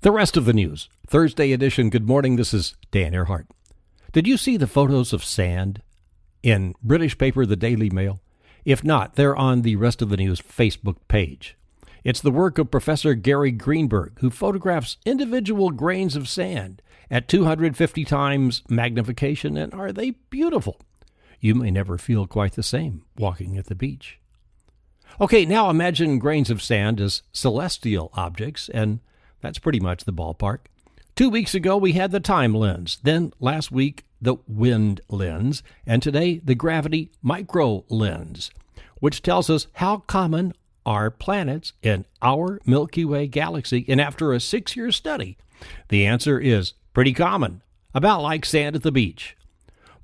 The rest of the news. Thursday edition. Good morning. This is Dan Earhart. Did you see the photos of sand in British paper, the Daily Mail? If not, they're on the Rest of the News Facebook page. It's the work of Professor Gary Greenberg, who photographs individual grains of sand at 250 times magnification, and are they beautiful? You may never feel quite the same walking at the beach. Okay, now imagine grains of sand as celestial objects, and that's pretty much the ballpark. 2 weeks ago, we had the time lens. Then last week, the wind lens. And today, the gravity micro lens, which tells us how common are planets in our Milky Way galaxy. And after a 6-year study, the answer is pretty common, about like sand at the beach.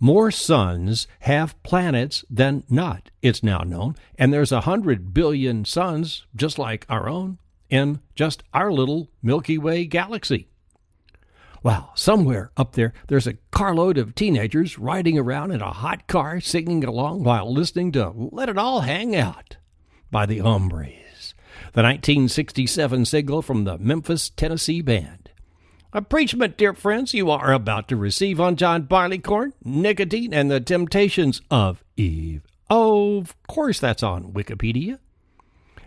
More suns have planets than not, it's now known. And there's 100 billion suns, just like our own, in just our little Milky Way galaxy. Wow, somewhere up there, there's a carload of teenagers riding around in a hot car, singing along while listening to Let It All Hang Out by the Hombres, the 1967 single from the Memphis, Tennessee band. A preachment, dear friends, you are about to receive on John Barleycorn, nicotine, and the temptations of Eve. Oh, of course that's on Wikipedia.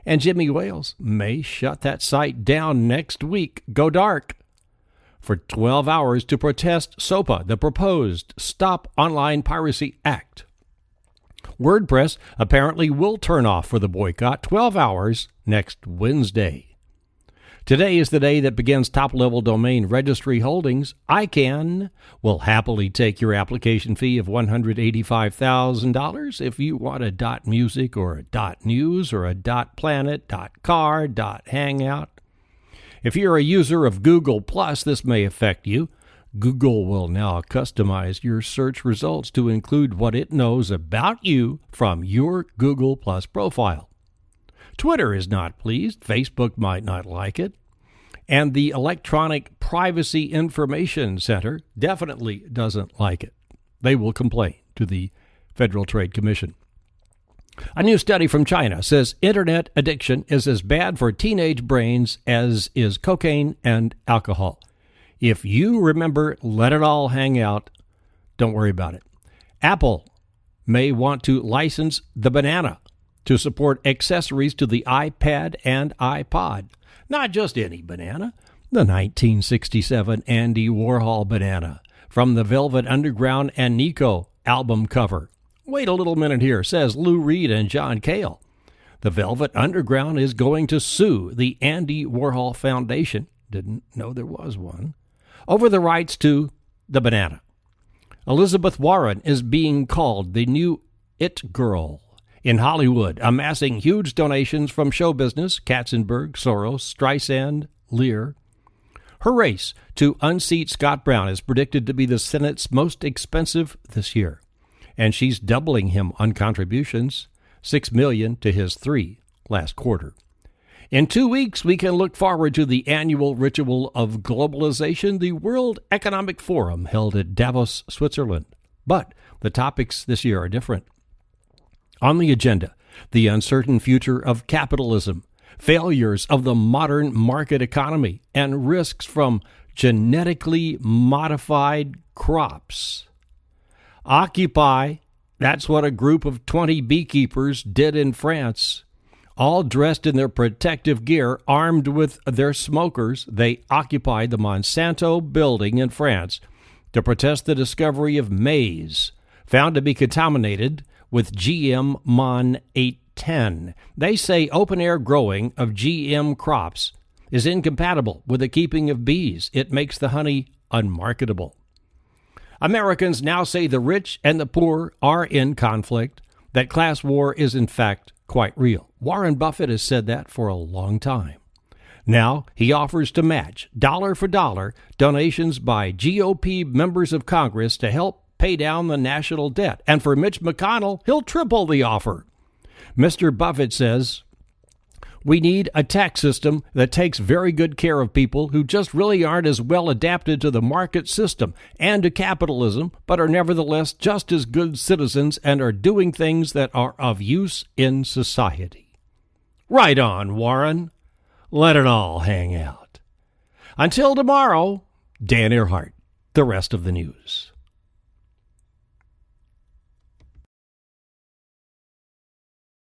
And Jimmy Wales may shut that site down next week, go dark, for 12 hours to protest SOPA, the proposed Stop Online Piracy Act. WordPress apparently will turn off for the boycott 12 hours next Wednesday. Today is the day that begins top-level domain registry holdings. ICANN will happily take your application fee of $185,000 if you want a .music or a .news or a .planet, .car, .hangout. If you're a user of Google+, this may affect you. Google will now customize your search results to include what it knows about you from your Google+ profile. Twitter is not pleased. Facebook might not like it. And the Electronic Privacy Information Center definitely doesn't like it. They will complain to the Federal Trade Commission. A new study from China says internet addiction is as bad for teenage brains as is cocaine and alcohol. If you remember Let It All Hang Out, don't worry about it. Apple may want to license the banana to support accessories to the iPad and iPod. Not just any banana, the 1967 Andy Warhol banana from the Velvet Underground and Nico album cover. Wait a little minute here, says Lou Reed and John Cale. The Velvet Underground is going to sue the Andy Warhol Foundation, didn't know there was one, over the rights to the banana. Elizabeth Warren is being called the new It Girl in Hollywood, amassing huge donations from show business, Katzenberg, Soros, Streisand, Lear. Her race to unseat Scott Brown is predicted to be the Senate's most expensive this year, and she's doubling him on contributions, $6 million to his $3 million last quarter. In 2 weeks, we can look forward to the annual ritual of globalization, the World Economic Forum held at Davos, Switzerland. But the topics this year are different. On the agenda, the uncertain future of capitalism, failures of the modern market economy, and risks from genetically modified crops. Occupy, that's what a group of 20 beekeepers did in France. All dressed in their protective gear, armed with their smokers, they occupied the Monsanto building in France to protest the discovery of maize, found to be contaminated with GM Mon 810. They say open-air growing of GM crops is incompatible with the keeping of bees. It makes the honey unmarketable. Americans now say the rich and the poor are in conflict, that class war is in fact quite real. Warren Buffett has said that for a long time. Now he offers to match, dollar for dollar, donations by GOP members of Congress to help pay down the national debt. And for Mitch McConnell, he'll triple the offer. Mr. Buffett says, we need a tax system that takes very good care of people who just really aren't as well adapted to the market system and to capitalism, but are nevertheless just as good citizens and are doing things that are of use in society. Right on, Warren. Let it all hang out. Until tomorrow, Dan Earhart, the rest of the news.